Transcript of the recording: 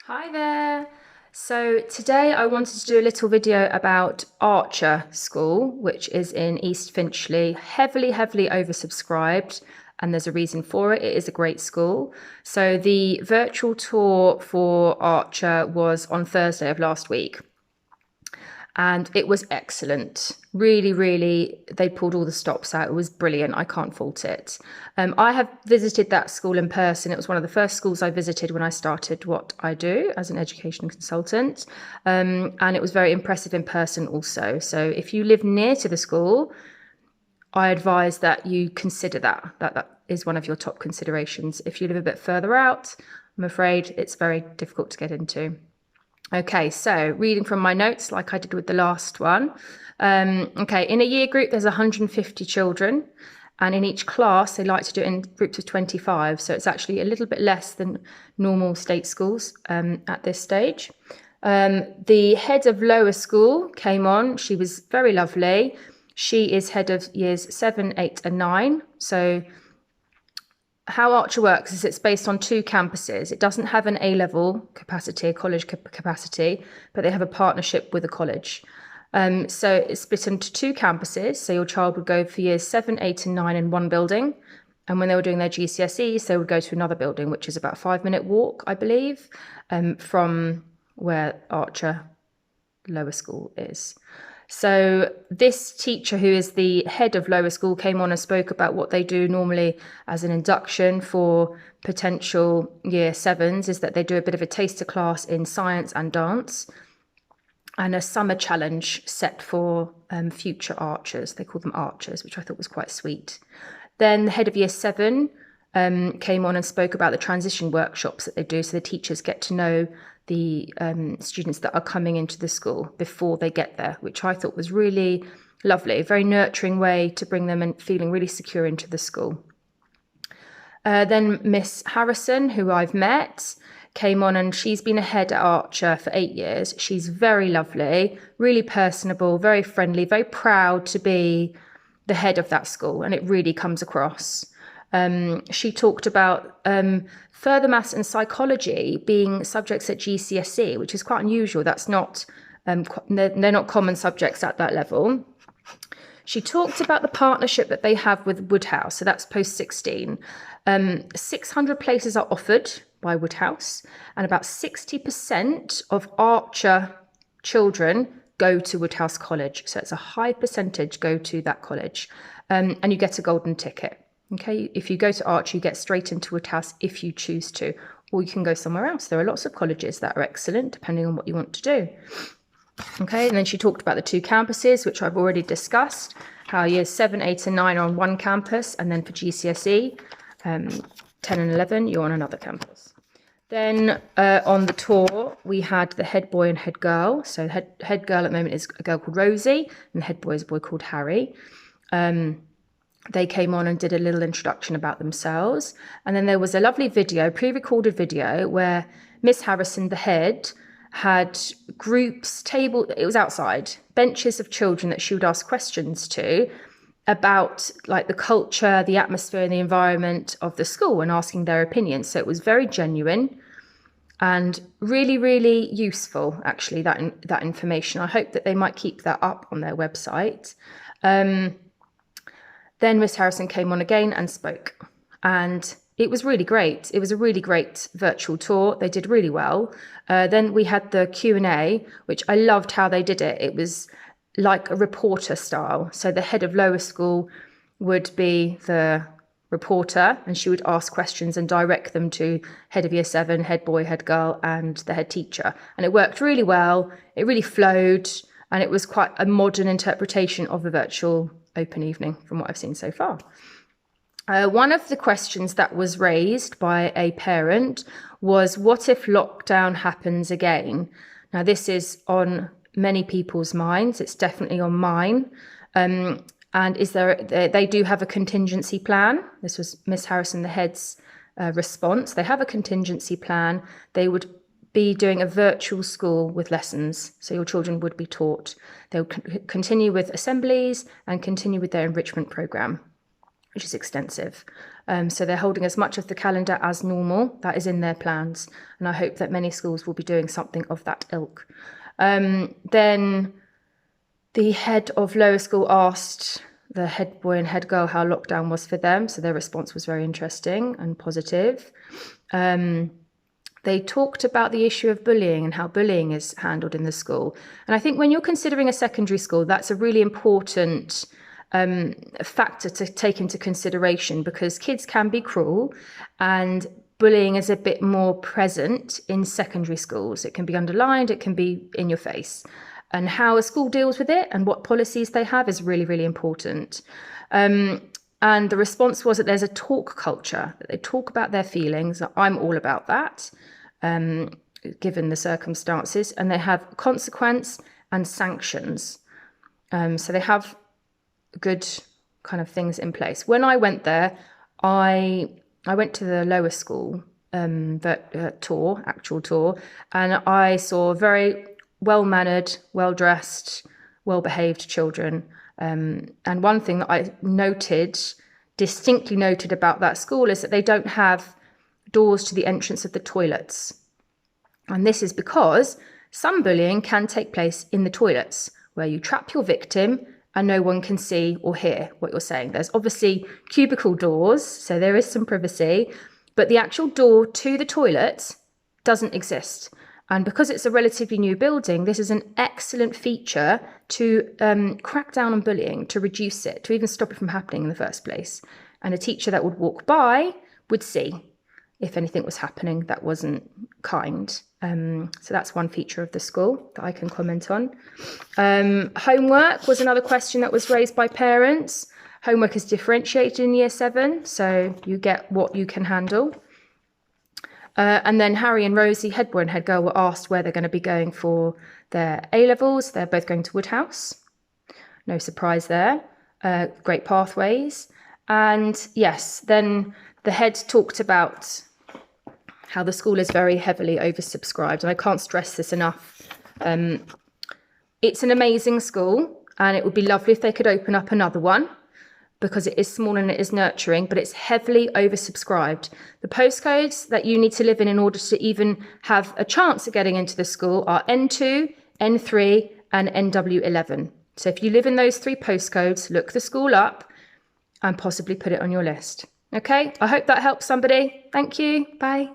Hi there. So today I wanted to do a little video about Archer School, which is in East Finchley, heavily oversubscribed, and there's a reason for it. It is a great school. So the virtual tour for Archer was on Thursday of last week, and it was excellent. Really, they pulled all the stops out. It was brilliant. I can't fault it. I have visited that school in person. It was one of the first schools I visited when I started what I do as an education consultant. And it was very impressive in person also. So if you live near to the school, I advise that you consider that is one of your top considerations. If you live a bit further out, I'm afraid it's very difficult to get into. Okay, so reading from my notes like I did with the last one. Okay, in a year group, there's 150 children, and in each class, they like to do it in groups of 25. So it's actually a little bit less than normal state schools at this stage. The head of lower school came on. She was very lovely. She is head of years 7, 8, and 9. So how Archer works is it's based on two campuses. It doesn't have an A-level capacity, a college capacity, but they have a partnership with a college. So it's split into two campuses. So your child would go for years 7, 8, and 9 in one building. And when they were doing their GCSEs, they would go to another building, which is about a 5-minute walk, I believe, from where Archer Lower School is. So this teacher, who is the head of lower school, came on and spoke about what they do normally as an induction for potential year 7s, is that they do a bit of a taster class in science and dance, and a summer challenge set for future archers. They call them archers, which I thought was quite sweet. Then the head of year 7 came on and spoke about the transition workshops that they do, so the teachers get to know the students that are coming into the school before they get there, which I thought was really lovely, a very nurturing way to bring them and feeling really secure into the school. Then Miss Harrison, who I've met, came on, and she's been a head at Archer for 8 years. She's very lovely, really personable, very friendly, very proud to be the head of that school, and it really comes across. She talked about further maths and psychology being subjects at GCSE, which is quite unusual. That's not, they're not common subjects at that level. She talked about the partnership that they have with Woodhouse, so that's post-16. 600 places are offered by Woodhouse, and about 60% of Archer children go to Woodhouse College. So it's a high percentage go to that college, and you get a golden ticket. Okay, if you go to Archer, you get straight into Woodhouse if you choose to, or you can go somewhere else. There are lots of colleges that are excellent depending on what you want to do. Okay, and then she talked about the two campuses, which I've already discussed, how years 7, 8, and 9 are on one campus, and then for GCSE, 10 and 11, you're on another campus. Then on the tour, we had the head boy and head girl. So head girl at the moment is a girl called Rosie, and the head boy is a boy called Harry. They came on and did a little introduction about themselves. And then there was a lovely video, pre-recorded video, where Miss Harrison, the head, had groups, it was outside, benches of children that she would ask questions to about like the culture, the atmosphere and the environment of the school, and asking their opinions. So it was very genuine and really useful, actually, that information. I hope that they might keep that up on their website. Then Miss Harrison came on again and spoke, and it was really great. It was a really great virtual tour. They did really well. Then we had the Q&A, which I loved how they did it. It was like a reporter style. So the head of lower school would be the reporter, and she would ask questions and direct them to head of year 7, head boy, head girl, and the head teacher. And it worked really well. It really flowed, and it was quite a modern interpretation of a virtual open evening from what I've seen so far. One of the questions that was raised by a parent was, what if lockdown happens again? Now, this is on many people's minds. It's definitely on mine. And they do have a contingency plan. This was Miss Harrison, the head's response. They have a contingency plan. They would be doing a virtual school with lessons. So your children would be taught. They would continue with assemblies and continue with their enrichment program. which is extensive. So they're holding as much of the calendar as normal. That is in their plans. And I hope that many schools will be doing something of that ilk. Then the head of lower school asked the head boy and head girl how lockdown was for them. So their response was very interesting and positive. They talked about the issue of bullying and how bullying is handled in the school. And I think when you're considering a secondary school, that's a really important factor to take into consideration, because kids can be cruel and bullying is a bit more present in secondary schools. It can be underlined, it can be in your face. And how a school deals with it and what policies they have is really, really important. And the response was that there's a talk culture, that they talk about their feelings. I'm all about that, given the circumstances. And they have consequence and sanctions. So they have good kind of things in place. When I went there, I went to the lower school actual tour, and I saw very well-mannered, well-dressed, well-behaved children. And one thing that I distinctly noted about that school is that they don't have doors to the entrance of the toilets. And this is because some bullying can take place in the toilets, where you trap your victim and no one can see or hear what you're saying. There's obviously cubicle doors, so there is some privacy, but the actual door to the toilet doesn't exist. And because it's a relatively new building, this is an excellent feature to crack down on bullying, to reduce it, to even stop it from happening in the first place. And a teacher that would walk by would see if anything was happening that wasn't kind. So that's one feature of the school that I can comment on. Homework was another question that was raised by parents. Homework is differentiated in Year 7, so you get what you can handle. And then Harry and Rosie, head boy and head girl, were asked where they're going to be going for their A-levels. They're both going to Woodhouse. No surprise there. Great pathways. And yes, then the head talked about how the school is very heavily oversubscribed. And I can't stress this enough. It's an amazing school, and it would be lovely if they could open up another one, because it is small and it is nurturing, but it's heavily oversubscribed. The postcodes that you need to live in order to even have a chance of getting into the school are N2, N3, and NW11. So if you live in those 3 postcodes, look the school up and possibly put it on your list. Okay, I hope that helps somebody. Thank you. Bye.